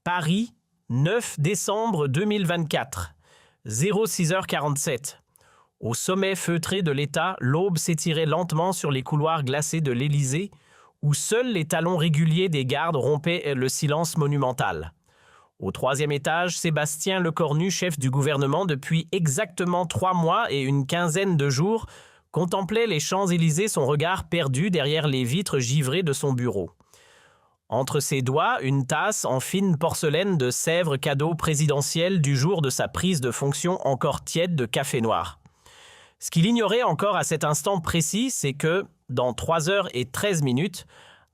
Paris, 9 décembre 2024, 06h47. Au sommet feutré de l'État, l'aube s'étirait lentement sur les couloirs glacés de l'Élysée, où seuls les talons réguliers des gardes rompaient le silence monumental. Au troisième étage, Sébastien Lecornu, chef du gouvernement depuis exactement 3 mois et une quinzaine de jours, contemplait les Champs-Élysées, son regard perdu derrière les vitres givrées de son bureau. Entre ses doigts, une tasse en fine porcelaine de Sèvres cadeau présidentiel du jour de sa prise de fonction encore tiède de café noir. Ce qu'il ignorait encore à cet instant précis, c'est que, dans 3h13,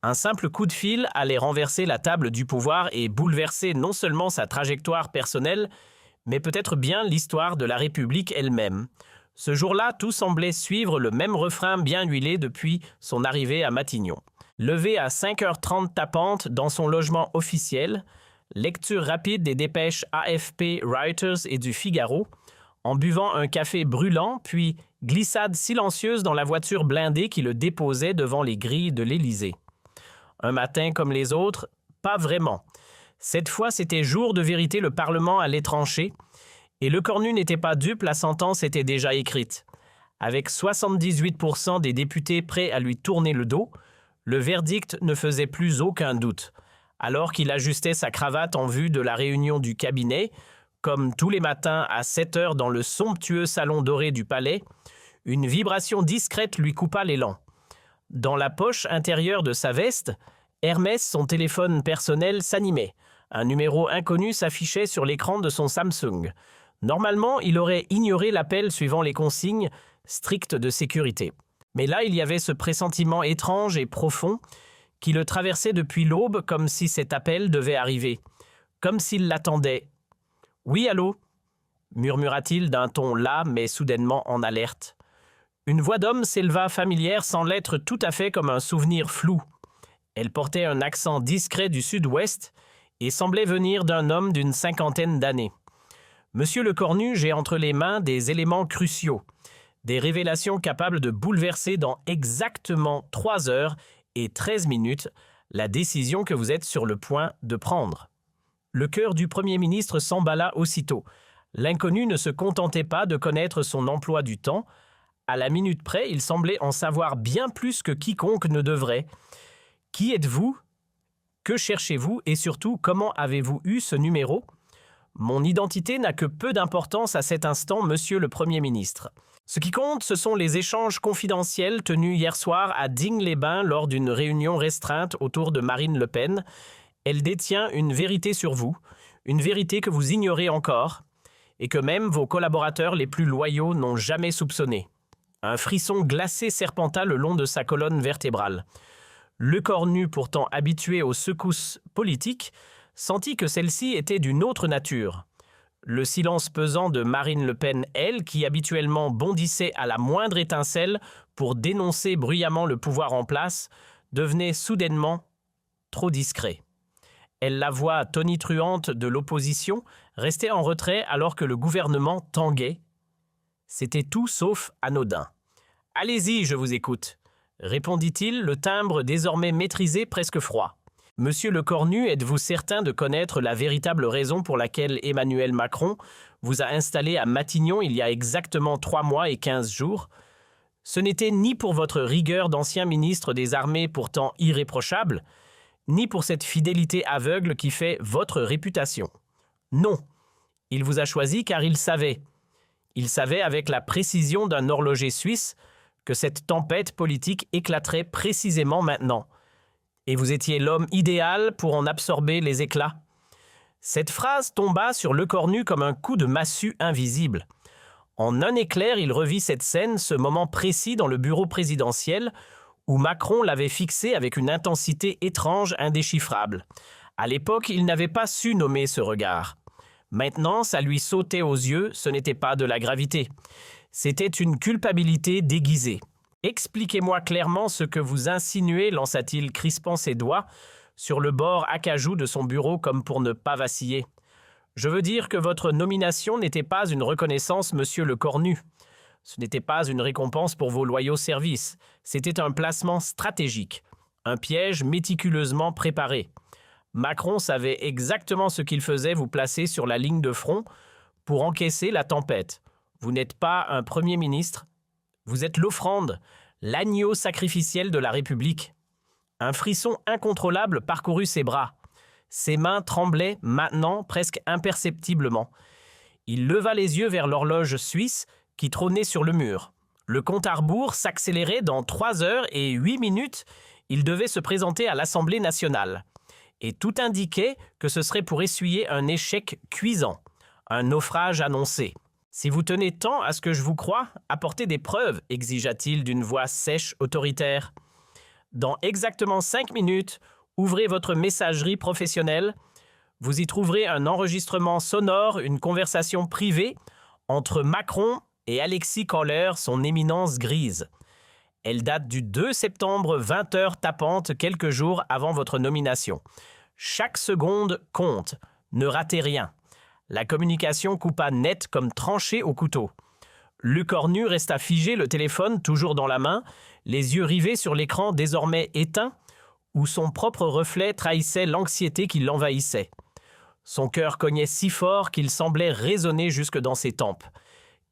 un simple coup de fil allait renverser la table du pouvoir et bouleverser non seulement sa trajectoire personnelle, mais peut-être bien l'histoire de la République elle-même. Ce jour-là, tout semblait suivre le même refrain bien huilé depuis son arrivée à Matignon. Levé à 5h30 tapante dans son logement officiel, lecture rapide des dépêches AFP, Reuters et du Figaro, en buvant un café brûlant, puis glissade silencieuse dans la voiture blindée qui le déposait devant les grilles de l'Élysée. Un matin comme les autres, pas vraiment. Cette fois, c'était jour de vérité, le Parlement allait trancher, et Lecornu n'était pas dupe, la sentence était déjà écrite. Avec 78% des députés prêts à lui tourner le dos, le verdict ne faisait plus aucun doute. Alors qu'il ajustait sa cravate en vue de la réunion du cabinet, comme tous les matins à 7h dans le somptueux salon doré du palais, une vibration discrète lui coupa l'élan. Dans la poche intérieure de sa veste, Hermès, son téléphone personnel, s'animait. Un numéro inconnu s'affichait sur l'écran de son Samsung. Normalement, il aurait ignoré l'appel suivant les consignes strictes de sécurité. Mais là, il y avait ce pressentiment étrange et profond qui le traversait depuis l'aube comme si cet appel devait arriver, comme s'il l'attendait. « Oui, allô ?» murmura-t-il d'un ton las mais soudainement en alerte. Une voix d'homme s'éleva familière sans l'être tout à fait comme un souvenir flou. Elle portait un accent discret du sud-ouest et semblait venir d'un homme d'une 50aine d'années. « Monsieur Lecornu, j'ai entre les mains des éléments cruciaux. Des révélations capables de bouleverser dans exactement 3h13 la décision que vous êtes sur le point de prendre. » Le cœur du Premier ministre s'emballa aussitôt. L'inconnu ne se contentait pas de connaître son emploi du temps. À la minute près, il semblait en savoir bien plus que quiconque ne devrait. Qui êtes-vous? Que cherchez-vous? Et surtout, comment avez-vous eu ce numéro? Mon identité n'a que peu d'importance à cet instant, monsieur le Premier ministre. Ce qui compte, ce sont les échanges confidentiels tenus hier soir à Digne-les-Bains lors d'une réunion restreinte autour de Marine Le Pen. Elle détient une vérité sur vous, une vérité que vous ignorez encore, et que même vos collaborateurs les plus loyaux n'ont jamais soupçonné. Un frisson glacé serpenta le long de sa colonne vertébrale. Lecornu, pourtant habitué aux secousses politiques, sentit que celle-ci était d'une autre nature. Le silence pesant de Marine Le Pen, elle, qui habituellement bondissait à la moindre étincelle pour dénoncer bruyamment le pouvoir en place, devenait soudainement trop discret. Elle, la voix tonitruante de l'opposition, restait en retrait alors que le gouvernement tanguait. C'était tout sauf anodin. « Allez-y, je vous écoute », répondit-il, le timbre désormais maîtrisé, presque froid. « Monsieur Lecornu, êtes-vous certain de connaître la véritable raison pour laquelle Emmanuel Macron vous a installé à Matignon il y a exactement 3 mois et 15 jours? Ce n'était ni pour votre rigueur d'ancien ministre des Armées pourtant irréprochable, ni pour cette fidélité aveugle qui fait votre réputation. Non, il vous a choisi car il savait. Il savait avec la précision d'un horloger suisse que cette tempête politique éclaterait précisément maintenant. Et vous étiez l'homme idéal pour en absorber les éclats. Cette phrase tomba sur Lecornu comme un coup de massue invisible. En un éclair, il revit cette scène, ce moment précis dans le bureau présidentiel où Macron l'avait fixé avec une intensité étrange, indéchiffrable. À l'époque, il n'avait pas su nommer ce regard. Maintenant, ça lui sautait aux yeux, ce n'était pas de la gravité. C'était une culpabilité déguisée. « Expliquez-moi clairement ce que vous insinuez, lança-t-il, crispant ses doigts sur le bord acajou de son bureau comme pour ne pas vaciller. Je veux dire que votre nomination n'était pas une reconnaissance, monsieur Lecornu. Ce n'était pas une récompense pour vos loyaux services. C'était un placement stratégique, un piège méticuleusement préparé. Macron savait exactement ce qu'il faisait vous placer sur la ligne de front pour encaisser la tempête. Vous n'êtes pas un Premier ministre, vous êtes l'offrande, l'agneau sacrificiel de la République. Un frisson incontrôlable parcourut ses bras. Ses mains tremblaient maintenant presque imperceptiblement. Il leva les yeux vers l'horloge suisse qui trônait sur le mur. Le compte à rebours s'accélérait dans 3 heures et 8 minutes. Il devait se présenter à l'Assemblée nationale. Et tout indiquait que ce serait pour essuyer un échec cuisant, un naufrage annoncé. « Si vous tenez tant à ce que je vous croie, apportez des preuves », exigea-t-il d'une voix sèche, autoritaire. « Dans exactement 5 minutes, ouvrez votre messagerie professionnelle. Vous y trouverez un enregistrement sonore, une conversation privée entre Macron et Alexis Kohler, son éminence grise. Elle date du 2 septembre, 20 heures tapantes, quelques jours avant votre nomination. Chaque seconde compte. Ne ratez rien. » La communication coupa net comme tranchée au couteau. Lecornu resta figé, le téléphone toujours dans la main, les yeux rivés sur l'écran désormais éteint, où son propre reflet trahissait l'anxiété qui l'envahissait. Son cœur cognait si fort qu'il semblait résonner jusque dans ses tempes.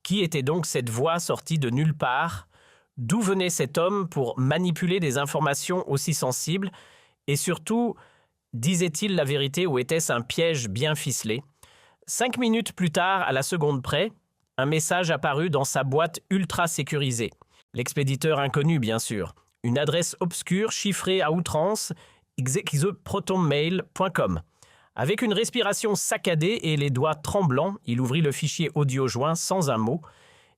Qui était donc cette voix sortie de nulle part? D'où venait cet homme pour manipuler des informations aussi sensibles? Et surtout, disait-il la vérité ou était-ce un piège bien ficelé? 5 minutes plus tard, à la seconde près, un message apparut dans sa boîte ultra sécurisée. L'expéditeur inconnu, bien sûr. Une adresse obscure, chiffrée à outrance, execuprotonmail.com. Avec une respiration saccadée et les doigts tremblants, il ouvrit le fichier audio joint sans un mot.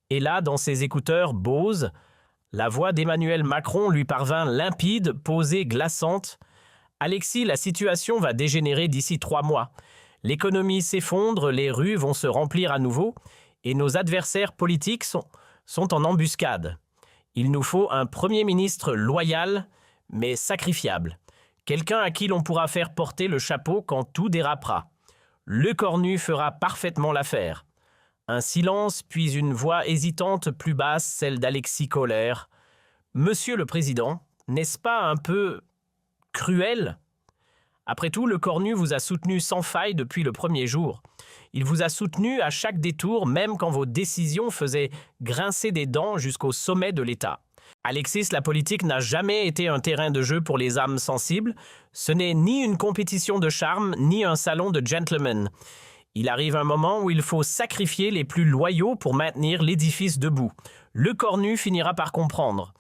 Et là, dans ses écouteurs Bose, la voix d'Emmanuel Macron lui parvint limpide, posée, glaçante. « Alexis, la situation va dégénérer d'ici 3 mois. L'économie s'effondre, les rues vont se remplir à nouveau et nos adversaires politiques sont en embuscade. Il nous faut un Premier ministre loyal, mais sacrifiable. Quelqu'un à qui l'on pourra faire porter le chapeau quand tout dérapera. Lecornu fera parfaitement l'affaire. » Un silence, puis une voix hésitante plus basse, celle d'Alexis Kohler. « Monsieur le Président, n'est-ce pas un peu cruel ? Après tout, Lecornu vous a soutenu sans faille depuis le premier jour. Il vous a soutenu à chaque détour, même quand vos décisions faisaient grincer des dents jusqu'au sommet de l'État. Alexis, la politique n'a jamais été un terrain de jeu pour les âmes sensibles. Ce n'est ni une compétition de charme, ni un salon de gentlemen. Il arrive un moment où il faut sacrifier les plus loyaux pour maintenir l'édifice debout. Lecornu finira par comprendre.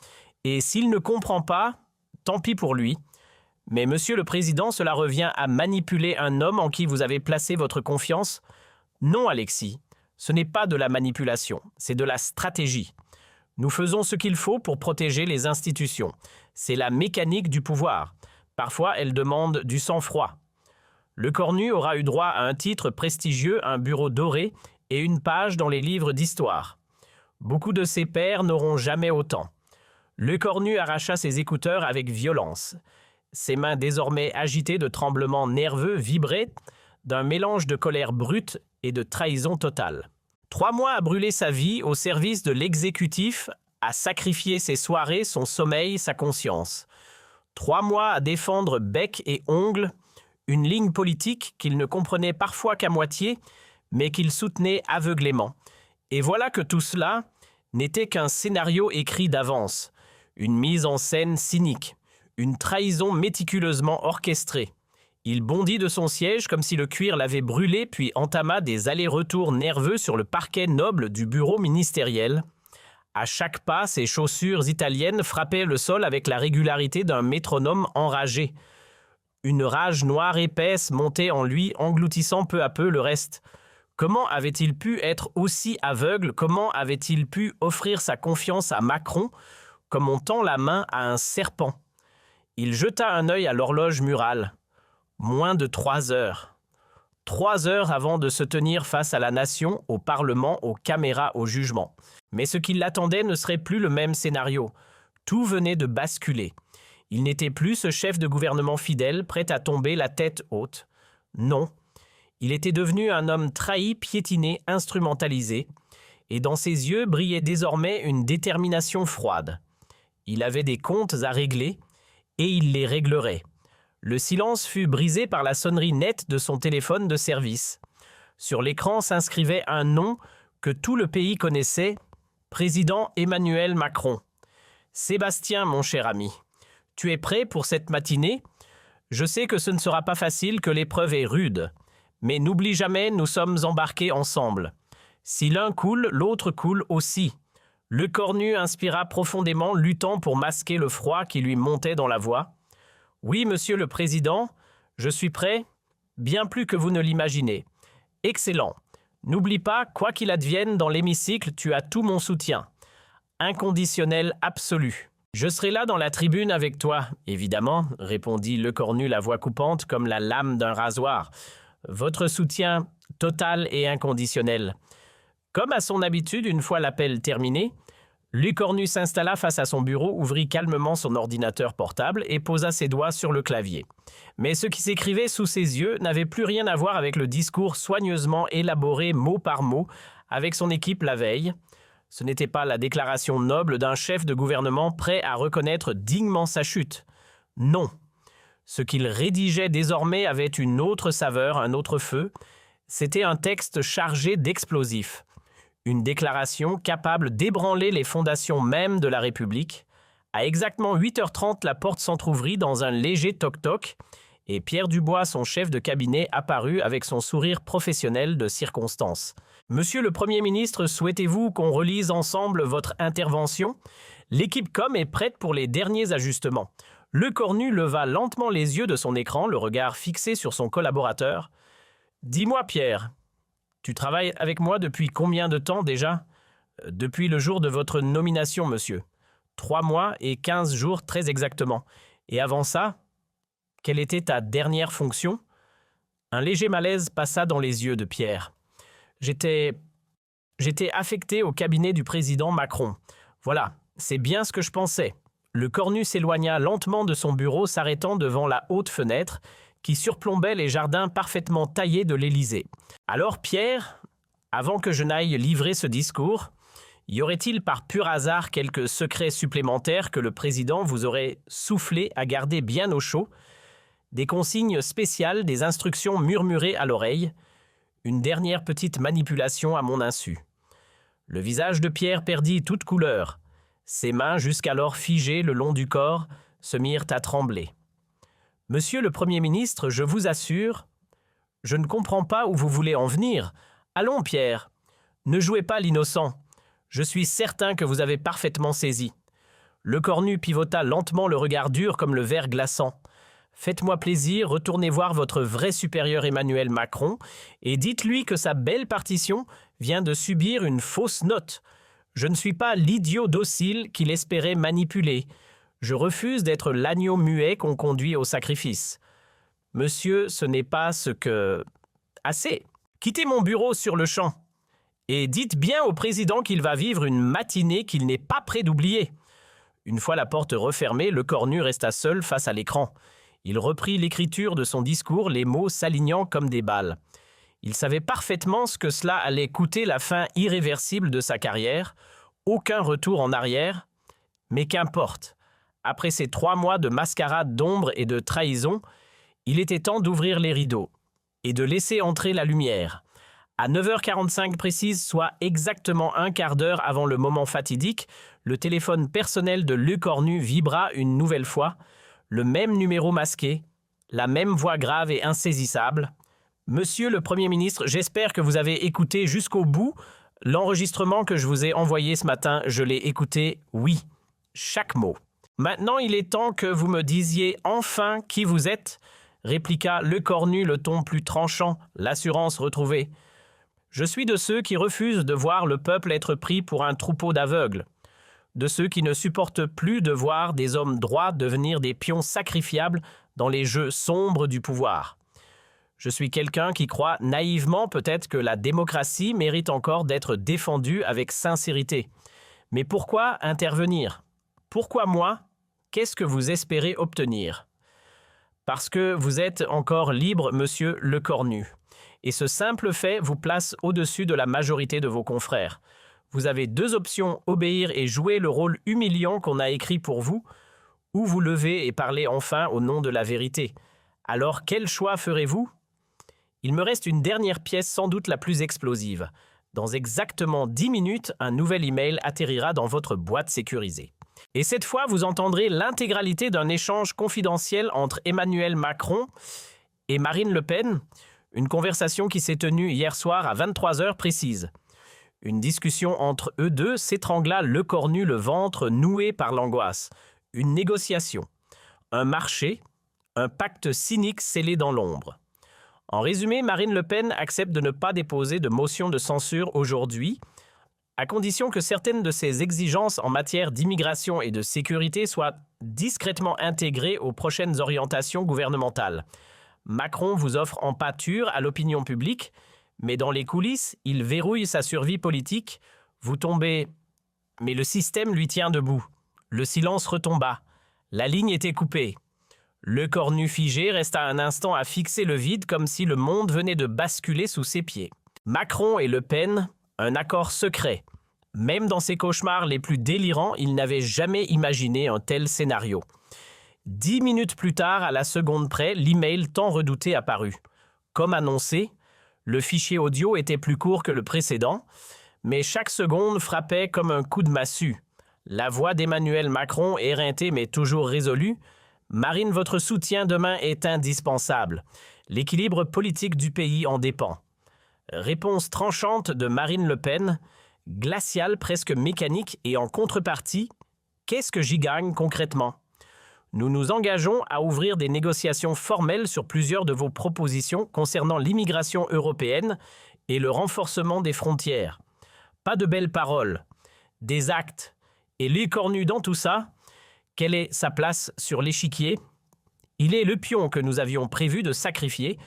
Et s'il ne comprend pas, tant pis pour lui. Mais, Monsieur le Président, cela revient à manipuler un homme en qui vous avez placé votre confiance? Non, Alexis, ce n'est pas de la manipulation, c'est de la stratégie. Nous faisons ce qu'il faut pour protéger les institutions. C'est la mécanique du pouvoir. Parfois, elle demande du sang-froid. Lecornu aura eu droit à un titre prestigieux, un bureau doré et une page dans les livres d'histoire. Beaucoup de ses pairs n'auront jamais autant. Lecornu arracha ses écouteurs avec violence. Ses mains désormais agitées de tremblements nerveux vibraient d'un mélange de colère brute et de trahison totale. 3 mois à brûler sa vie au service de l'exécutif, à sacrifier ses soirées, son sommeil, sa conscience. 3 mois à défendre bec et ongles une ligne politique qu'il ne comprenait parfois qu'à moitié, mais qu'il soutenait aveuglément. Et voilà que tout cela n'était qu'un scénario écrit d'avance, une mise en scène cynique. Une trahison méticuleusement orchestrée. Il bondit de son siège comme si le cuir l'avait brûlé, puis entama des allers-retours nerveux sur le parquet noble du bureau ministériel. À chaque pas, ses chaussures italiennes frappaient le sol avec la régularité d'un métronome enragé. Une rage noire épaisse montait en lui, engloutissant peu à peu le reste. Comment avait-il pu être aussi aveugle? Comment avait-il pu offrir sa confiance à Macron comme on tend la main à un serpent? Il jeta un œil à l'horloge murale. Moins de 3 heures. 3 heures avant de se tenir face à la nation, au Parlement, aux caméras, au jugement. Mais ce qui l'attendait ne serait plus le même scénario. Tout venait de basculer. Il n'était plus ce chef de gouvernement fidèle, prêt à tomber la tête haute. Non. Il était devenu un homme trahi, piétiné, instrumentalisé. Et dans ses yeux brillait désormais une détermination froide. Il avait des comptes à régler, et il les réglerait. Le silence fut brisé par la sonnerie nette de son téléphone de service. Sur l'écran s'inscrivait un nom que tout le pays connaissait, président Emmanuel Macron. Sébastien, mon cher ami, tu es prêt pour cette matinée? Je sais que ce ne sera pas facile, que l'épreuve est rude. Mais n'oublie jamais, nous sommes embarqués ensemble. Si l'un coule, l'autre coule aussi. Lecornu inspira profondément, luttant pour masquer le froid qui lui montait dans la voix. Oui, monsieur le président, je suis prêt, bien plus que vous ne l'imaginez. Excellent. N'oublie pas, quoi qu'il advienne dans l'hémicycle, tu as tout mon soutien. Inconditionnel absolu. Je serai là dans la tribune avec toi, évidemment, répondit Lecornu, la voix coupante comme la lame d'un rasoir. Votre soutien total et inconditionnel. Comme à son habitude, une fois l'appel terminé, Lecornu s'installa face à son bureau, ouvrit calmement son ordinateur portable et posa ses doigts sur le clavier. Mais ce qui s'écrivait sous ses yeux n'avait plus rien à voir avec le discours soigneusement élaboré mot par mot avec son équipe la veille. Ce n'était pas la déclaration noble d'un chef de gouvernement prêt à reconnaître dignement sa chute. Non. Ce qu'il rédigeait désormais avait une autre saveur, un autre feu. C'était un texte chargé d'explosifs. Une déclaration capable d'ébranler les fondations mêmes de la République. À exactement 8h30, la porte s'entr'ouvrit dans un léger toc-toc et Pierre Dubois, son chef de cabinet, apparut avec son sourire professionnel de circonstance. « Monsieur le Premier ministre, souhaitez-vous qu'on relise ensemble votre intervention? L'équipe com est prête pour les derniers ajustements. » Lecornu leva lentement les yeux de son écran, le regard fixé sur son collaborateur. « Dis-moi, Pierre, tu travailles avec moi depuis combien de temps déjà? » « Depuis le jour de votre nomination, monsieur. 3 mois et 15 jours très exactement. Et avant ça, quelle était ta dernière fonction? » Un léger malaise passa dans les yeux de Pierre. J'étais affecté au cabinet du président Macron. Voilà, c'est bien ce que je pensais. Lecornu s'éloigna lentement de son bureau, s'arrêtant devant la haute fenêtre qui surplombait les jardins parfaitement taillés de l'Élysée. Alors Pierre, avant que je n'aille livrer ce discours, y aurait-il par pur hasard quelques secrets supplémentaires que le président vous aurait soufflé à garder bien au chaud? Des consignes spéciales, des instructions murmurées à l'oreille, une dernière petite manipulation à mon insu. Le visage de Pierre perdit toute couleur. Ses mains, jusqu'alors figées le long du corps, se mirent à trembler. « Monsieur le Premier ministre, je vous assure, je ne comprends pas où vous voulez en venir. Allons, Pierre, ne jouez pas l'innocent. Je suis certain que vous avez parfaitement saisi. » Lecornu pivota lentement le regard dur comme le verre glaçant. « Faites-moi plaisir, retournez voir votre vrai supérieur Emmanuel Macron et dites-lui que sa belle partition vient de subir une fausse note. Je ne suis pas l'idiot docile qu'il espérait manipuler. Je refuse d'être l'agneau muet qu'on conduit au sacrifice. Monsieur, ce n'est pas ce que... Assez. Quittez mon bureau sur le champ. Et dites bien au président qu'il va vivre une matinée qu'il n'est pas prêt d'oublier. » Une fois la porte refermée, Lecornu resta seul face à l'écran. Il reprit l'écriture de son discours, les mots s'alignant comme des balles. Il savait parfaitement ce que cela allait coûter la fin irréversible de sa carrière. Aucun retour en arrière. Mais qu'importe. Après ces 3 mois de mascarade d'ombre et de trahison, il était temps d'ouvrir les rideaux et de laisser entrer la lumière. À 9h45 précise, soit exactement un quart d'heure avant le moment fatidique, le téléphone personnel de Lecornu vibra une nouvelle fois. Le même numéro masqué, la même voix grave et insaisissable. « Monsieur le Premier ministre, j'espère que vous avez écouté jusqu'au bout. L'enregistrement que je vous ai envoyé ce matin, je l'ai écouté, oui, chaque mot. Maintenant, il est temps que vous me disiez enfin qui vous êtes, » répliqua Lecornu, le ton plus tranchant, l'assurance retrouvée. « Je suis de ceux qui refusent de voir le peuple être pris pour un troupeau d'aveugles. De ceux qui ne supportent plus de voir des hommes droits devenir des pions sacrifiables dans les jeux sombres du pouvoir. Je suis quelqu'un qui croit naïvement peut-être que la démocratie mérite encore d'être défendue avec sincérité. Mais pourquoi intervenir? Pourquoi moi? Qu'est-ce que vous espérez obtenir? Parce que vous êtes encore libre, monsieur Lecornu. Et ce simple fait vous place au-dessus de la majorité de vos confrères. Vous avez 2 options, obéir et jouer le rôle humiliant qu'on a écrit pour vous, ou vous lever et parler enfin au nom de la vérité. Alors quel choix ferez-vous? Il me reste une dernière pièce sans doute la plus explosive. Dans exactement 10 minutes, un nouvel email atterrira dans votre boîte sécurisée. Et cette fois, vous entendrez l'intégralité d'un échange confidentiel entre Emmanuel Macron et Marine Le Pen, une conversation qui s'est tenue hier soir à 23 heures précises. Une discussion entre eux deux s'étrangla le corps nu, le ventre noué par l'angoisse. Une négociation, un marché, un pacte cynique scellé dans l'ombre. En résumé, Marine Le Pen accepte de ne pas déposer de motion de censure aujourd'hui, à condition que certaines de ses exigences en matière d'immigration et de sécurité soient discrètement intégrées aux prochaines orientations gouvernementales. Macron vous offre en pâture à l'opinion publique, mais dans les coulisses, il verrouille sa survie politique. Vous tombez, mais le système lui tient debout. Le silence retomba. La ligne était coupée. Le corps nu figé resta un instant à fixer le vide comme si le monde venait de basculer sous ses pieds. Macron et Le Pen, un accord secret. Même dans ses cauchemars les plus délirants, il n'avait jamais imaginé un tel scénario. 10 minutes plus tard, à la seconde près, l'email tant redouté apparut. Comme annoncé, le fichier audio était plus court que le précédent, mais chaque seconde frappait comme un coup de massue. La voix d'Emmanuel Macron, éreintée mais toujours résolue, « Marine, votre soutien demain est indispensable. L'équilibre politique du pays en dépend. » Réponse tranchante de Marine Le Pen, glaciale, presque mécanique, et en contrepartie, « Qu'est-ce que j'y gagne concrètement ? Nous nous engageons à ouvrir des négociations formelles sur plusieurs de vos propositions concernant l'immigration européenne et le renforcement des frontières. Pas de belles paroles, des actes. Et l'écornu dans tout ça, quelle est sa place sur l'échiquier? Il est le pion que nous avions prévu de sacrifier.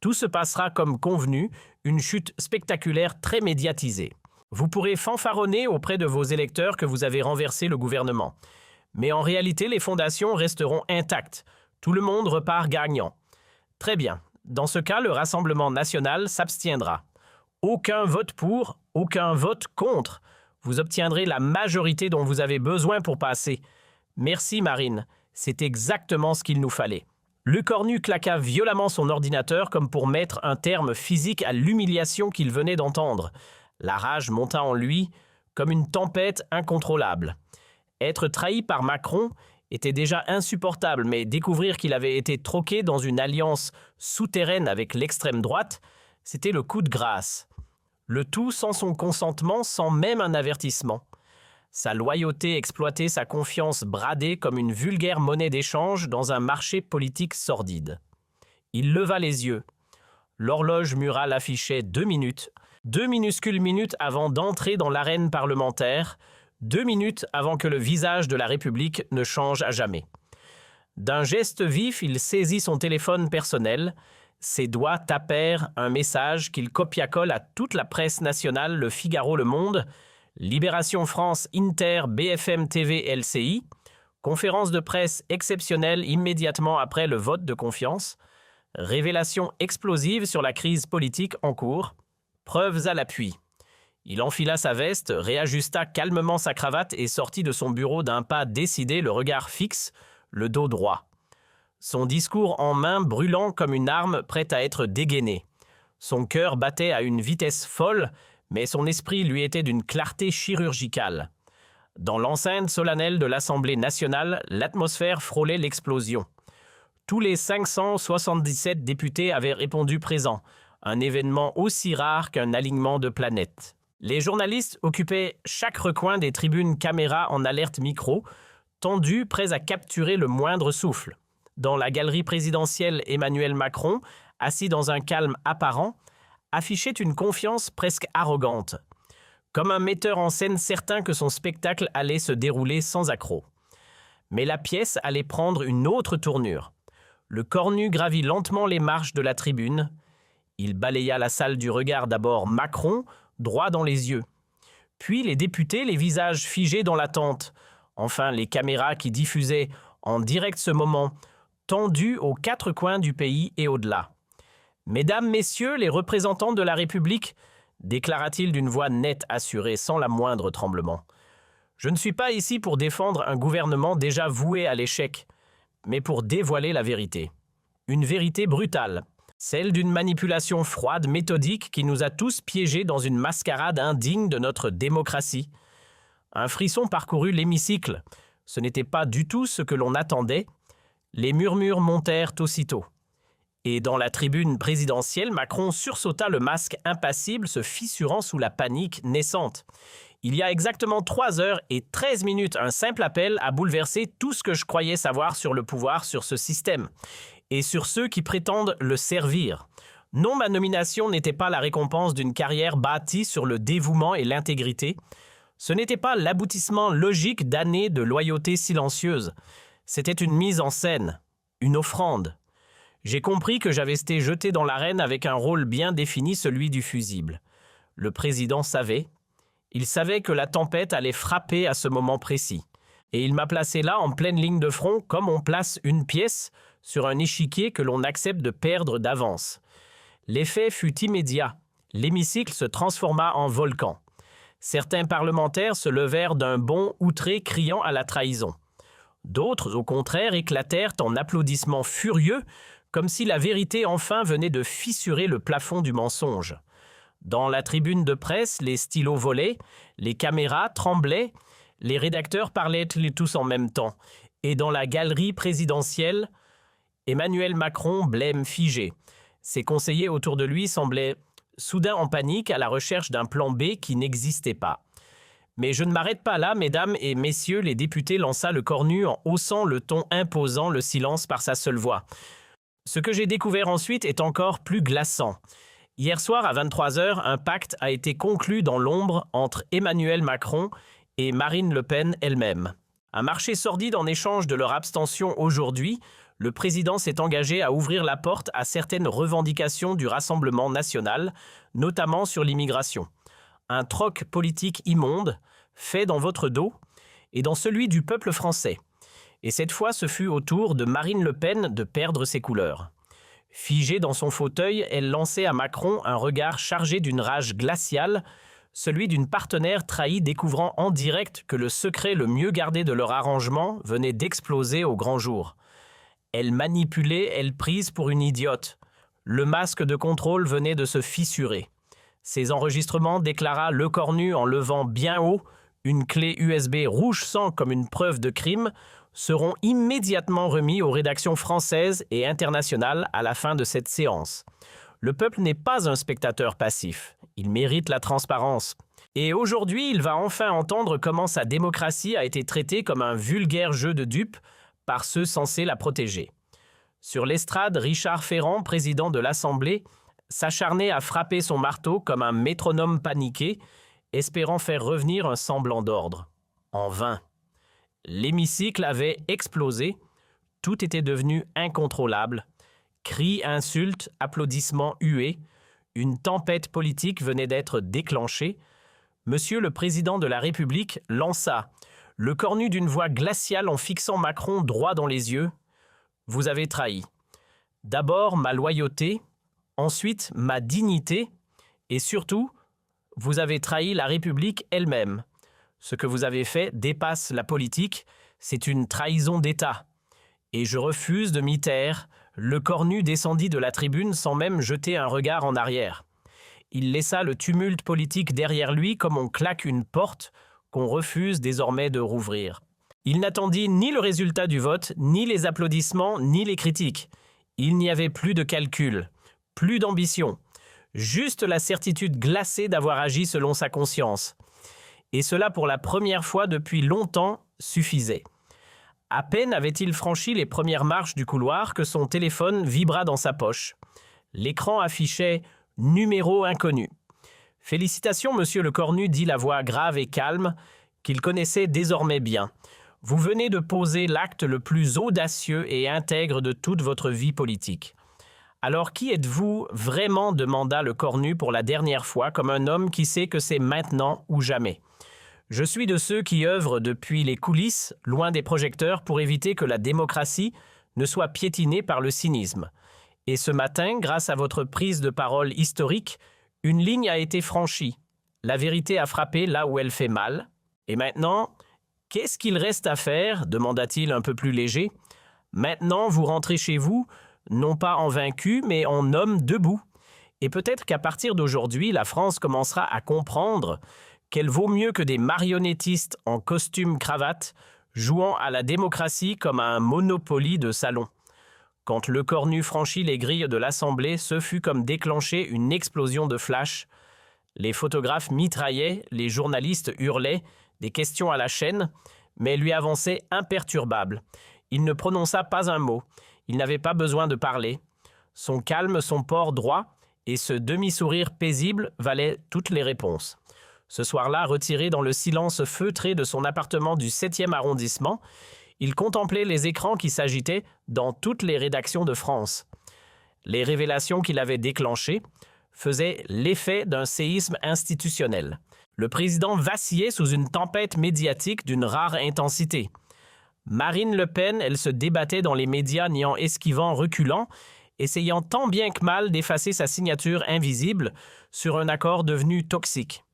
Tout se passera comme convenu, une chute spectaculaire très médiatisée. Vous pourrez fanfaronner auprès de vos électeurs que vous avez renversé le gouvernement. Mais en réalité, les fondations resteront intactes. Tout le monde repart gagnant. Très bien. Dans ce cas, le Rassemblement national s'abstiendra. Aucun vote pour, aucun vote contre. Vous obtiendrez la majorité dont vous avez besoin pour passer. Merci Marine, c'est exactement ce qu'il nous fallait. Le cornu claqua violemment son ordinateur comme pour mettre un terme physique à l'humiliation qu'il venait d'entendre. La rage monta en lui comme une tempête incontrôlable. Être trahi par Macron était déjà insupportable, mais découvrir qu'il avait été troqué dans une alliance souterraine avec l'extrême droite, c'était le coup de grâce. Le tout sans son consentement, sans même un avertissement. Sa loyauté exploitée, sa confiance bradée comme une vulgaire monnaie d'échange dans un marché politique sordide. Il leva les yeux. L'horloge murale affichait 2 minutes, 2 minuscules minutes avant d'entrer dans l'arène parlementaire, 2 minutes avant que le visage de la République ne change à jamais. D'un geste vif, il saisit son téléphone personnel. Ses doigts tapèrent un message qu'il copia-colle à toute la presse nationale, Le Figaro, Le Monde, Libération France, Inter, BFM TV, LCI, conférence de presse exceptionnelle immédiatement après le vote de confiance, révélation explosive sur la crise politique en cours, preuves à l'appui. Il enfila sa veste, réajusta calmement sa cravate et sortit de son bureau d'un pas décidé, le regard fixe, le dos droit. Son discours en main brûlant comme une arme prête à être dégainée. Son cœur battait à une vitesse folle, mais son esprit lui était d'une clarté chirurgicale. Dans l'enceinte solennelle de l'Assemblée nationale, l'atmosphère frôlait l'explosion. Tous les 577 députés avaient répondu présents, un événement aussi rare qu'un alignement de planètes. Les journalistes occupaient chaque recoin des tribunes caméras en alerte micro, tendus, prêts à capturer le moindre souffle. Dans la galerie présidentielle, Emmanuel Macron, assis dans un calme apparent, affichait une confiance presque arrogante, comme un metteur en scène certain que son spectacle allait se dérouler sans accroc. Mais la pièce allait prendre une autre tournure. Le corps nu gravit lentement les marches de la tribune. Il balaya la salle du regard d'abord Macron, droit dans les yeux. Puis les députés, les visages figés dans l'attente. Enfin, les caméras qui diffusaient en direct ce moment, tendus aux 4 coins du pays et au-delà. « Mesdames, Messieurs, les représentants de la République », déclara-t-il d'une voix nette, assurée, sans la moindre tremblement. « Je ne suis pas ici pour défendre un gouvernement déjà voué à l'échec, mais pour dévoiler la vérité. Une vérité brutale, celle d'une manipulation froide, méthodique qui nous a tous piégés dans une mascarade indigne de notre démocratie. Un frisson parcourut l'hémicycle. Ce n'était pas du tout ce que l'on attendait. Les murmures montèrent aussitôt. Et dans la tribune présidentielle, Macron sursauta le masque impassible, se fissurant sous la panique naissante. Il y a exactement 3 heures et 13 minutes, un simple appel a bouleversé tout ce que je croyais savoir sur le pouvoir, sur ce système, et sur ceux qui prétendent le servir. Non, ma nomination n'était pas la récompense d'une carrière bâtie sur le dévouement et l'intégrité. Ce n'était pas l'aboutissement logique d'années de loyauté silencieuse. C'était une mise en scène, une offrande. J'ai compris que j'avais été jeté dans l'arène avec un rôle bien défini, celui du fusible. Le président savait. Il savait que la tempête allait frapper à ce moment précis. Et il m'a placé là en pleine ligne de front, comme on place une pièce sur un échiquier que l'on accepte de perdre d'avance. L'effet fut immédiat. L'hémicycle se transforma en volcan. Certains parlementaires se levèrent d'un bond outré, criant à la trahison. D'autres, au contraire, éclatèrent en applaudissements furieux, comme si la vérité enfin venait de fissurer le plafond du mensonge. Dans la tribune de presse, les stylos volaient, les caméras tremblaient, les rédacteurs parlaient tous en même temps. Et dans la galerie présidentielle, Emmanuel Macron, blême figé. Ses conseillers autour de lui semblaient soudain en panique à la recherche d'un plan B qui n'existait pas. Mais je ne m'arrête pas là, mesdames et messieurs les députés, lança le cornu en haussant le ton imposant le silence par sa seule voix. Ce que j'ai découvert ensuite est encore plus glaçant. Hier soir à 23 h, un pacte a été conclu dans l'ombre entre Emmanuel Macron et Marine Le Pen elle-même. Un marché sordide en échange de leur abstention aujourd'hui, le président s'est engagé à ouvrir la porte à certaines revendications du Rassemblement national, notamment sur l'immigration. Un troc politique immonde, fait dans votre dos et dans celui du peuple français. Et cette fois, ce fut au tour de Marine Le Pen de perdre ses couleurs. Figée dans son fauteuil, elle lançait à Macron un regard chargé d'une rage glaciale, celui d'une partenaire trahie découvrant en direct que le secret le mieux gardé de leur arrangement venait d'exploser au grand jour. Elle manipulait, elle prise pour une idiote. Le masque de contrôle venait de se fissurer. Ces enregistrements, déclara Lecornu en levant bien haut une clé USB rouge sang comme une preuve de crime, seront immédiatement remis aux rédactions françaises et internationales à la fin de cette séance. Le peuple n'est pas un spectateur passif. Il mérite la transparence. Et aujourd'hui, il va enfin entendre comment sa démocratie a été traitée comme un vulgaire jeu de dupes par ceux censés la protéger. Sur l'estrade, Richard Ferrand, président de l'Assemblée, s'acharnait à frapper son marteau comme un métronome paniqué, espérant faire revenir un semblant d'ordre. En vain. L'hémicycle avait explosé, tout était devenu incontrôlable. Cris, insultes, applaudissements hués, une tempête politique venait d'être déclenchée. Monsieur le Président de la République lança, le cornu d'une voix glaciale en fixant Macron droit dans les yeux. « Vous avez trahi. D'abord ma loyauté, ensuite ma dignité, et surtout, vous avez trahi la République elle-même. Ce que vous avez fait dépasse la politique, c'est une trahison d'État. Et je refuse de m'y taire. » Le cornu descendit de la tribune sans même jeter un regard en arrière. Il laissa le tumulte politique derrière lui comme on claque une porte qu'on refuse désormais de rouvrir. Il n'attendit ni le résultat du vote, ni les applaudissements, ni les critiques. Il n'y avait plus de calcul, plus d'ambition, juste la certitude glacée d'avoir agi selon sa conscience. Et cela pour la première fois depuis longtemps suffisait. À peine avait-il franchi les premières marches du couloir que son téléphone vibra dans sa poche. L'écran affichait « Numéro inconnu ». « Félicitations, monsieur le cornu », dit la voix grave et calme, qu'il connaissait désormais bien. « Vous venez de poser l'acte le plus audacieux et intègre de toute votre vie politique. » « Alors qui êtes-vous vraiment ?» demanda le cornu pour la dernière fois, comme un homme qui sait que c'est maintenant ou jamais. « Je suis de ceux qui œuvrent depuis les coulisses, loin des projecteurs, pour éviter que la démocratie ne soit piétinée par le cynisme. Et ce matin, grâce à votre prise de parole historique, une ligne a été franchie. La vérité a frappé là où elle fait mal. Et maintenant, qu'est-ce qu'il reste à faire ?» demanda-t-il un peu plus léger. « Maintenant, vous rentrez chez vous, non pas en vaincu, mais en homme debout. Et peut-être qu'à partir d'aujourd'hui, la France commencera à comprendre qu'elle vaut mieux que des marionnettistes en costume cravate, jouant à la démocratie comme à un Monopoly de salon. Quand Le Cornu franchit les grilles de l'Assemblée, ce fut comme déclencher une explosion de flash. Les photographes mitraillaient, les journalistes hurlaient, des questions à la chaîne, mais lui avançait imperturbable. Il ne prononça pas un mot, il n'avait pas besoin de parler. Son calme, son port droit et ce demi-sourire paisible valaient toutes les réponses. Ce soir-là, retiré dans le silence feutré de son appartement du 7e arrondissement, il contemplait les écrans qui s'agitaient dans toutes les rédactions de France. Les révélations qu'il avait déclenchées faisaient l'effet d'un séisme institutionnel. Le président vacillait sous une tempête médiatique d'une rare intensité. Marine Le Pen, elle se débattait dans les médias, n'y en esquivant, reculant, essayant tant bien que mal d'effacer sa signature invisible sur un accord devenu toxique.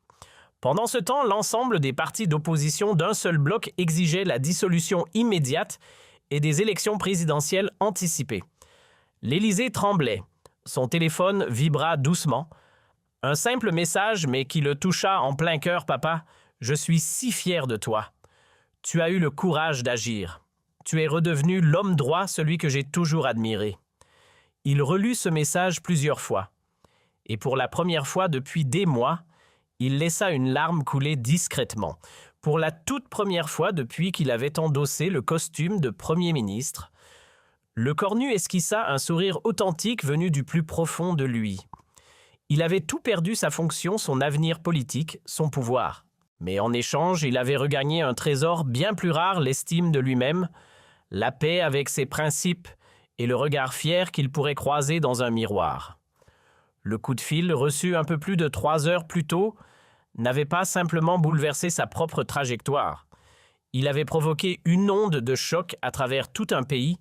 Pendant ce temps, l'ensemble des partis d'opposition d'un seul bloc exigeait la dissolution immédiate et des élections présidentielles anticipées. L'Élysée tremblait. Son téléphone vibra doucement. Un simple message, mais qui le toucha en plein cœur, « Papa, je suis si fier de toi. Tu as eu le courage d'agir. Tu es redevenu l'homme droit, celui que j'ai toujours admiré. » Il relut ce message plusieurs fois. Et pour la première fois depuis des mois, il laissa une larme couler discrètement. Pour la toute première fois depuis qu'il avait endossé le costume de Premier ministre, Le Cornu esquissa un sourire authentique venu du plus profond de lui. Il avait tout perdu, sa fonction, son avenir politique, son pouvoir. Mais en échange, il avait regagné un trésor bien plus rare, l'estime de lui-même, la paix avec ses principes et le regard fier qu'il pourrait croiser dans un miroir. Le coup de fil, reçu un peu plus de 3 heures plus tôt, n'avait pas simplement bouleversé sa propre trajectoire. Il avait provoqué une onde de choc à travers tout un pays,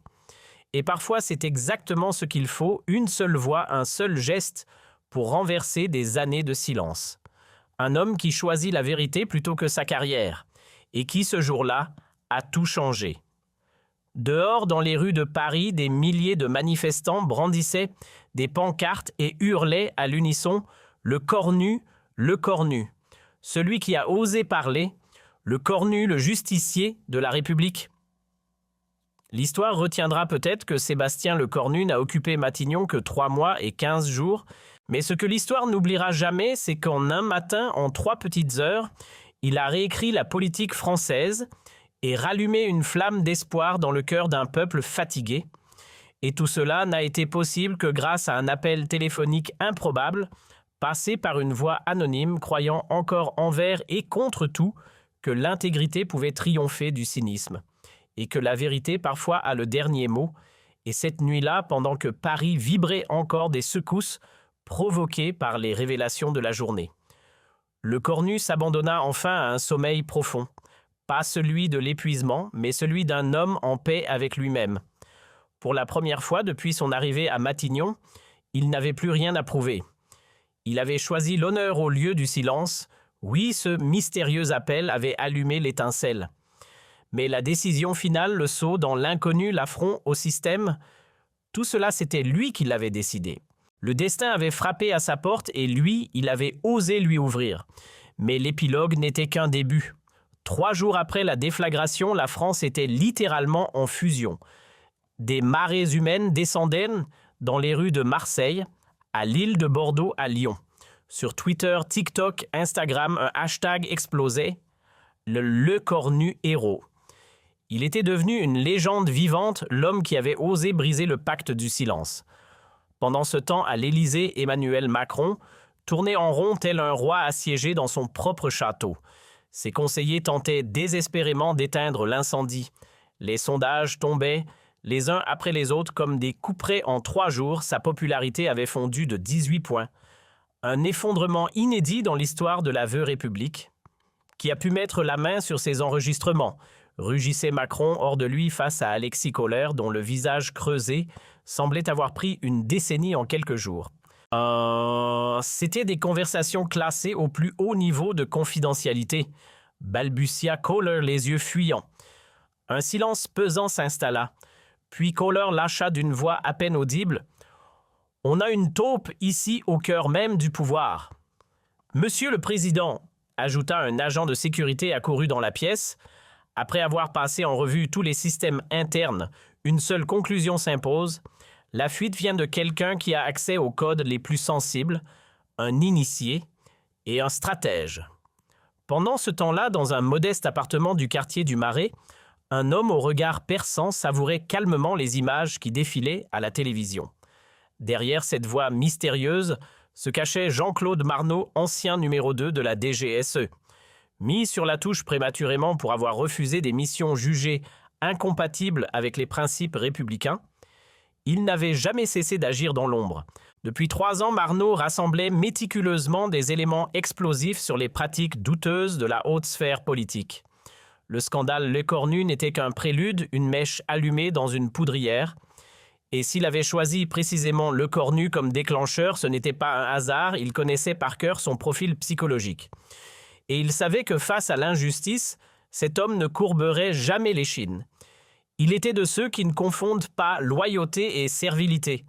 et parfois c'est exactement ce qu'il faut, une seule voix, un seul geste, pour renverser des années de silence. Un homme qui choisit la vérité plutôt que sa carrière, et qui, ce jour-là, a tout changé. Dehors, dans les rues de Paris, des milliers de manifestants brandissaient des pancartes et hurlaient à l'unisson « Le Cornu, le Cornu ». Celui qui a osé parler, le Cornu, le justicier de la République. L'histoire retiendra peut-être que Sébastien Le Cornu n'a occupé Matignon que 3 mois et 15 jours, mais ce que l'histoire n'oubliera jamais, c'est qu'en un matin, en 3 petites heures, il a réécrit la politique française et rallumé une flamme d'espoir dans le cœur d'un peuple fatigué. Et tout cela n'a été possible que grâce à un appel téléphonique improbable, passé par une voix anonyme croyant encore envers et contre tout que l'intégrité pouvait triompher du cynisme, et que la vérité parfois a le dernier mot, et cette nuit-là, pendant que Paris vibrait encore des secousses provoquées par les révélations de la journée. Le Cornu s'abandonna enfin à un sommeil profond, pas celui de l'épuisement, mais celui d'un homme en paix avec lui-même. Pour la première fois depuis son arrivée à Matignon, il n'avait plus rien à prouver. Il avait choisi l'honneur au lieu du silence. Oui, ce mystérieux appel avait allumé l'étincelle. Mais la décision finale, le saut dans l'inconnu, l'affront au système, tout cela, c'était lui qui l'avait décidé. Le destin avait frappé à sa porte et lui, il avait osé lui ouvrir. Mais l'épilogue n'était qu'un début. 3 jours après la déflagration, la France était littéralement en fusion. Des marées humaines descendaient dans les rues de Marseille, à Lille, de Bordeaux à Lyon. Sur Twitter, TikTok, Instagram, un hashtag explosait, le Cornu héros. Il était devenu une légende vivante, l'homme qui avait osé briser le pacte du silence. Pendant ce temps, à l'Élysée, Emmanuel Macron tournait en rond tel un roi assiégé dans son propre château. Ses conseillers tentaient désespérément d'éteindre l'incendie. Les sondages tombaient, les uns après les autres, comme des couperets en 3 jours. Sa popularité avait fondu de 18 points. Un effondrement inédit dans l'histoire de la veuve République. Qui a pu mettre la main sur ses enregistrements, rugissait Macron hors de lui face à Alexis Kohler, dont le visage creusé semblait avoir pris une décennie en quelques jours. C'était des conversations classées au plus haut niveau de confidentialité, balbutia Kohler, les yeux fuyants. Un silence pesant s'installa. Puis Kohler lâcha d'une voix à peine audible. « On a une taupe ici au cœur même du pouvoir. » « Monsieur le Président », ajouta un agent de sécurité accouru dans la pièce, « après avoir passé en revue tous les systèmes internes, une seule conclusion s'impose. La fuite vient de quelqu'un qui a accès aux codes les plus sensibles, un initié et un stratège. » Pendant ce temps-là, dans un modeste appartement du quartier du Marais, un homme au regard perçant savourait calmement les images qui défilaient à la télévision. Derrière cette voix mystérieuse se cachait Jean-Claude Marneau, ancien numéro 2 de la DGSE. Mis sur la touche prématurément pour avoir refusé des missions jugées incompatibles avec les principes républicains, il n'avait jamais cessé d'agir dans l'ombre. Depuis 3 ans, Marneau rassemblait méticuleusement des éléments explosifs sur les pratiques douteuses de la haute sphère politique. Le scandale Lecornu n'était qu'un prélude, une mèche allumée dans une poudrière. Et s'il avait choisi précisément Lecornu comme déclencheur, ce n'était pas un hasard, il connaissait par cœur son profil psychologique. Et il savait que face à l'injustice, cet homme ne courberait jamais l'échine. Il était de ceux qui ne confondent pas loyauté et servilité.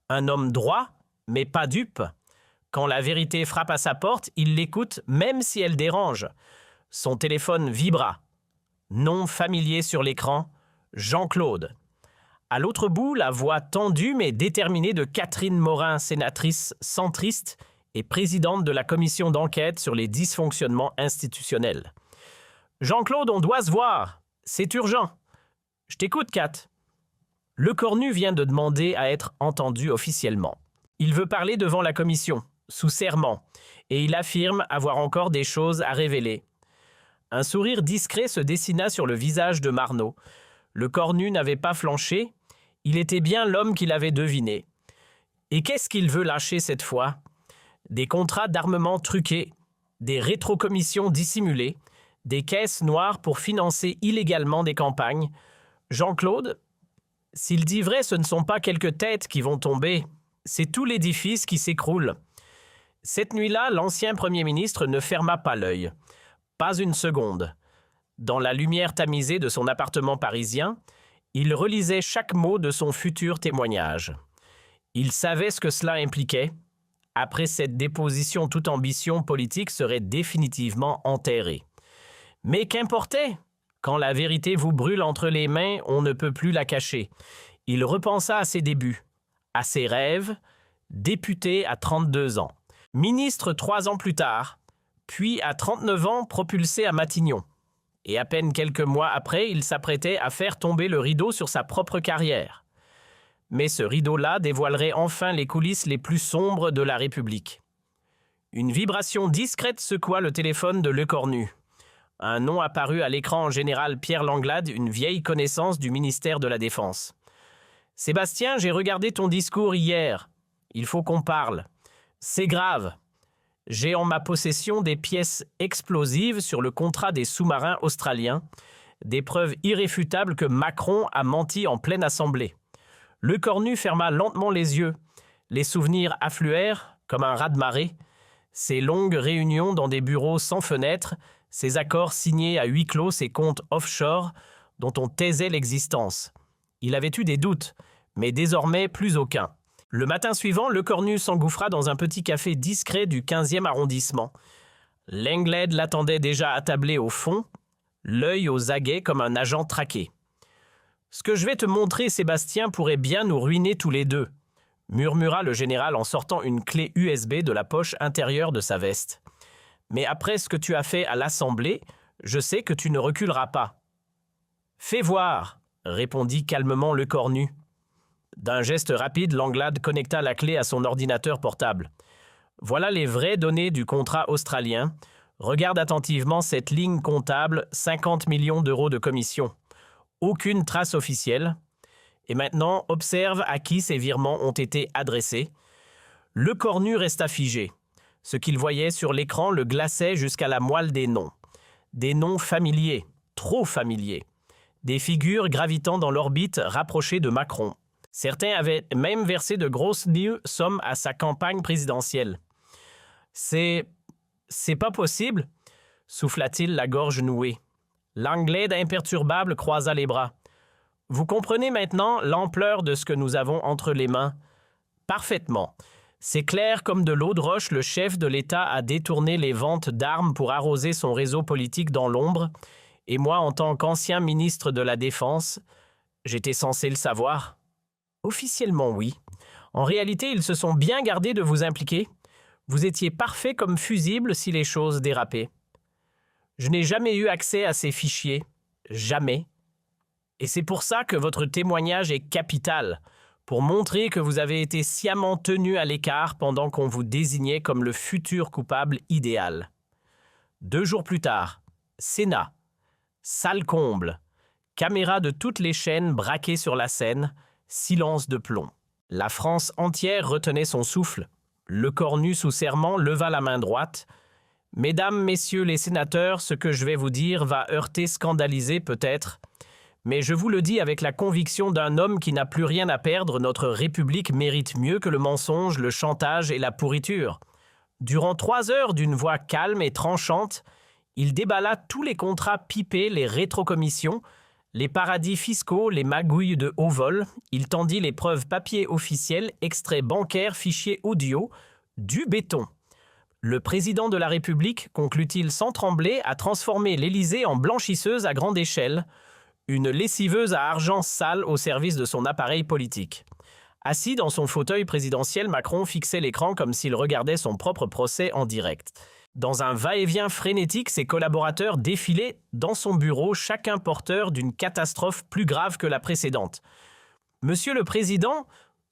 Un homme droit, mais pas dupe. Quand la vérité frappe à sa porte, il l'écoute même si elle dérange. Son téléphone vibra. Nom familier sur l'écran, Jean-Claude. À l'autre bout, la voix tendue mais déterminée de Catherine Morin, sénatrice centriste et présidente de la commission d'enquête sur les dysfonctionnements institutionnels. « Jean-Claude, on doit se voir. C'est urgent. »« Je t'écoute, Kat. » Lecornu vient de demander à être entendu officiellement. Il veut parler devant la commission, sous serment, et il affirme avoir encore des choses à révéler. Un sourire discret se dessina sur le visage de Marneau. Lecornu n'avait pas flanché. Il était bien l'homme qu'il avait deviné. Et qu'est-ce qu'il veut lâcher cette fois? Des contrats d'armement truqués, des rétrocommissions dissimulées, des caisses noires pour financer illégalement des campagnes. Jean-Claude, s'il dit vrai, ce ne sont pas quelques têtes qui vont tomber, c'est tout l'édifice qui s'écroule. Cette nuit-là, l'ancien Premier ministre ne ferma pas l'œil. Pas une seconde. Dans la lumière tamisée de son appartement parisien, il relisait chaque mot de son futur témoignage. Il savait ce que cela impliquait. Après cette déposition, toute ambition politique serait définitivement enterrée. Mais qu'importait? Quand la vérité vous brûle entre les mains, on ne peut plus la cacher. Il repensa à ses débuts, à ses rêves, député à 32 ans, ministre 3 ans plus tard, puis à 39 ans propulsé à Matignon. Et à peine quelques mois après, il s'apprêtait à faire tomber le rideau sur sa propre carrière. Mais ce rideau-là dévoilerait enfin les coulisses les plus sombres de la République. Une vibration discrète secoua le téléphone de Lecornu. Un nom apparut à l'écran général Pierre Langlade, une vieille connaissance du ministère de la Défense. « Sébastien, j'ai regardé ton discours hier. Il faut qu'on parle. C'est grave. J'ai en ma possession des pièces explosives sur le contrat des sous-marins australiens, des preuves irréfutables que Macron a menti en pleine assemblée. » Lecornu ferma lentement les yeux. Les souvenirs affluèrent comme un raz-de-marée. Ces longues réunions dans des bureaux sans fenêtres, ces accords signés à huis clos, ces comptes offshore dont on taisait l'existence. Il avait eu des doutes, mais désormais plus aucun. Le matin suivant, Lecornu s'engouffra dans un petit café discret du 15e arrondissement. Langlade l'attendait déjà attablé au fond, l'œil aux aguets comme un agent traqué. « Ce que je vais te montrer, Sébastien, pourrait bien nous ruiner tous les deux, » murmura le général en sortant une clé USB de la poche intérieure de sa veste. « Mais après ce que tu as fait à l'Assemblée, je sais que tu ne reculeras pas. »« Fais voir !» répondit calmement Lecornu. D'un geste rapide, Langlade connecta la clé à son ordinateur portable. « Voilà les vraies données du contrat australien. Regarde attentivement cette ligne comptable, 50 millions d'euros de commission. Aucune trace officielle. Et maintenant, observe à qui ces virements ont été adressés. » Lecornu resta figé. Ce qu'il voyait sur l'écran le glaçait jusqu'à la moelle des noms. Des noms familiers, trop familiers. Des figures gravitant dans l'orbite rapprochée de Macron. Certains avaient même versé de grosses sommes à sa campagne présidentielle. « C'est pas possible » souffla-t-il la gorge nouée. Langlade imperturbable croisa les bras. Vous comprenez maintenant l'ampleur de ce que nous avons entre les mains? Parfaitement. C'est clair comme de l'eau de roche, le chef de l'État a détourné les ventes d'armes pour arroser son réseau politique dans l'ombre, et moi, en tant qu'ancien ministre de la Défense, j'étais censé le savoir. Officiellement, oui. En réalité, ils se sont bien gardés de vous impliquer. Vous étiez parfait comme fusible si les choses dérapaient. Je n'ai jamais eu accès à ces fichiers. Jamais. Et c'est pour ça que votre témoignage est capital, pour montrer que vous avez été sciemment tenu à l'écart pendant qu'on vous désignait comme le futur coupable idéal. 2 jours plus tard, Sénat, salle comble, caméras de toutes les chaînes braquées sur la scène, silence de plomb. La France entière retenait son souffle. Le cornu sous serment leva la main droite. « Mesdames, messieurs les sénateurs, ce que je vais vous dire va heurter, scandaliser peut-être. Mais je vous le dis avec la conviction d'un homme qui n'a plus rien à perdre, notre République mérite mieux que le mensonge, le chantage et la pourriture. » Durant 3 heures, d'une voix calme et tranchante, il déballa tous les contrats pipés, les rétrocommissions, les paradis fiscaux, les magouilles de haut vol. Il tendit les preuves papier officielles, extraits bancaires, fichiers audio, du béton. Le président de la République, conclut-il sans trembler, a transformé l'Élysée en blanchisseuse à grande échelle, une lessiveuse à argent sale au service de son appareil politique. Assis dans son fauteuil présidentiel, Macron fixait l'écran comme s'il regardait son propre procès en direct. Dans un va-et-vient frénétique, ses collaborateurs défilaient dans son bureau, chacun porteur d'une catastrophe plus grave que la précédente. « Monsieur le Président »,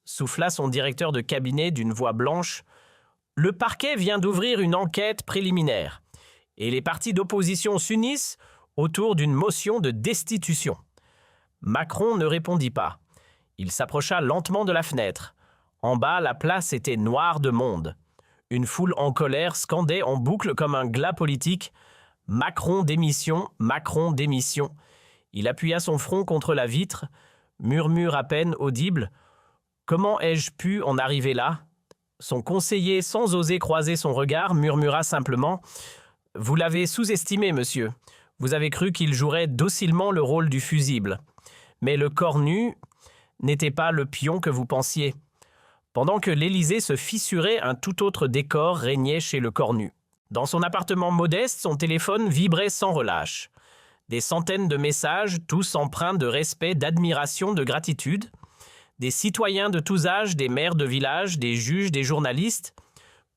souffla son directeur de cabinet d'une voix blanche, « le parquet vient d'ouvrir une enquête préliminaire et les partis d'opposition s'unissent autour d'une motion de destitution. » Macron ne répondit pas. Il s'approcha lentement de la fenêtre. En bas, la place était noire de monde. Une foule en colère scandait en boucle comme un glas politique « Macron démission, Macron démission ». Il appuya son front contre la vitre, murmure à peine audible « Comment ai-je pu en arriver là ?» Son conseiller, sans oser croiser son regard, murmura simplement « Vous l'avez sous-estimé, monsieur. Vous avez cru qu'il jouerait docilement le rôle du fusible. Mais le cornu n'était pas le pion que vous pensiez. » Pendant que l'Élysée se fissurait, un tout autre décor régnait chez le cornu. Dans son appartement modeste, son téléphone vibrait sans relâche. Des centaines de messages, tous empreints de respect, d'admiration, de gratitude. Des citoyens de tous âges, des maires de village, des juges, des journalistes,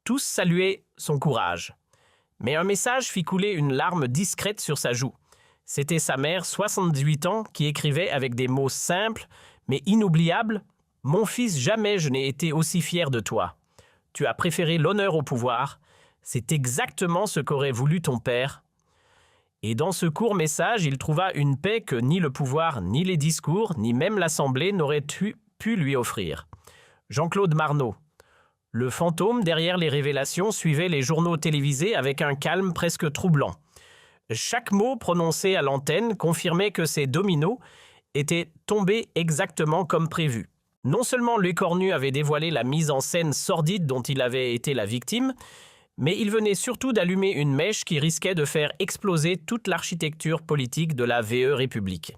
tous saluaient son courage. Mais un message fit couler une larme discrète sur sa joue. C'était sa mère, 78 ans, qui écrivait avec des mots simples, mais inoubliables. « Mon fils, jamais je n'ai été aussi fier de toi. Tu as préféré l'honneur au pouvoir. C'est exactement ce qu'aurait voulu ton père. » Et dans ce court message, il trouva une paix que ni le pouvoir, ni les discours, ni même l'Assemblée n'auraient pu lui offrir. Jean-Claude Marnot. Le fantôme derrière les révélations suivait les journaux télévisés avec un calme presque troublant. Chaque mot prononcé à l'antenne confirmait que ces dominos étaient tombés exactement comme prévu. Non seulement Lecornu avait dévoilé la mise en scène sordide dont il avait été la victime, mais il venait surtout d'allumer une mèche qui risquait de faire exploser toute l'architecture politique de la VE République.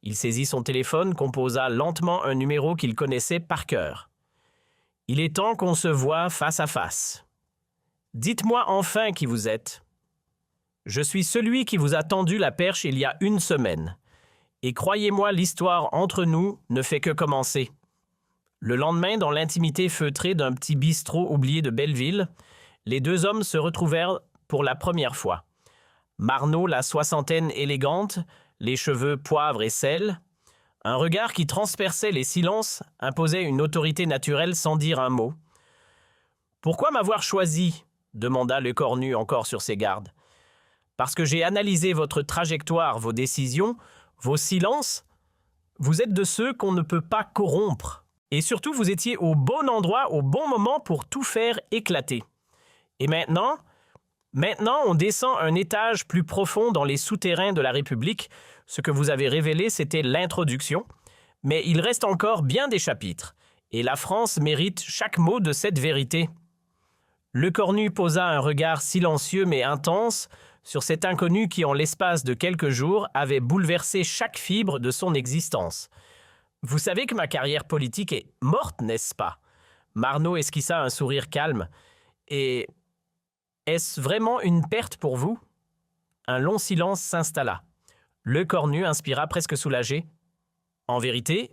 Il saisit son téléphone, composa lentement un numéro qu'il connaissait par cœur. « Il est temps qu'on se voie face à face. Dites-moi enfin qui vous êtes. Je suis celui qui vous a tendu la perche il y a 1 semaine. Et croyez-moi, l'histoire entre nous ne fait que commencer. » Le lendemain, dans l'intimité feutrée d'un petit bistrot oublié de Belleville, les 2 hommes se retrouvèrent pour la première fois. Marnot, la soixantaine élégante, les cheveux poivre et sel, un regard qui transperçait les silences, imposait une autorité naturelle sans dire un mot. « Pourquoi m'avoir choisi ?» demanda Lecornu encore sur ses gardes. « Parce que j'ai analysé votre trajectoire, vos décisions, vos silences. Vous êtes de ceux qu'on ne peut pas corrompre. Et surtout, vous étiez au bon endroit, au bon moment pour tout faire éclater. Et maintenant, on descend un étage plus profond dans les souterrains de la République. Ce que vous avez révélé, c'était l'introduction. Mais il reste encore bien des chapitres. Et la France mérite chaque mot de cette vérité. » Lecornu posa un regard silencieux mais intense sur cet inconnu qui, en l'espace de quelques jours, avait bouleversé chaque fibre de son existence. « Vous savez que ma carrière politique est morte, n'est-ce pas ?» Marno esquissa un sourire calme. « Et est-ce vraiment une perte pour vous ?» Un long silence s'installa. Lecornu inspira presque soulagé. « En vérité,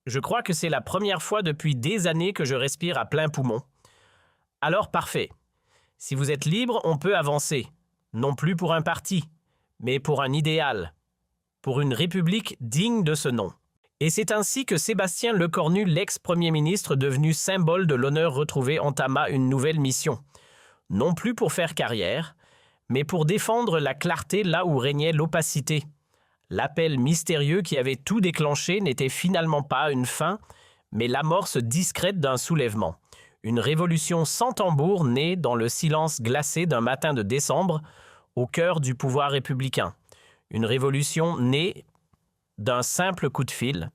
je crois que c'est la première fois depuis des années que je respire à plein poumon. » « Alors parfait. Si vous êtes libre, on peut avancer. Non plus pour un parti, mais pour un idéal. Pour une république digne de ce nom. » Et c'est ainsi que Sébastien Lecornu, l'ex-premier ministre devenu symbole de l'honneur retrouvé, entama une nouvelle mission. Non plus pour faire carrière, mais pour défendre la clarté là où régnait l'opacité. L'appel mystérieux qui avait tout déclenché n'était finalement pas une fin, mais l'amorce discrète d'un soulèvement. Une révolution sans tambour née dans le silence glacé d'un matin de décembre, au cœur du pouvoir républicain. Une révolution née d'un simple coup de fil,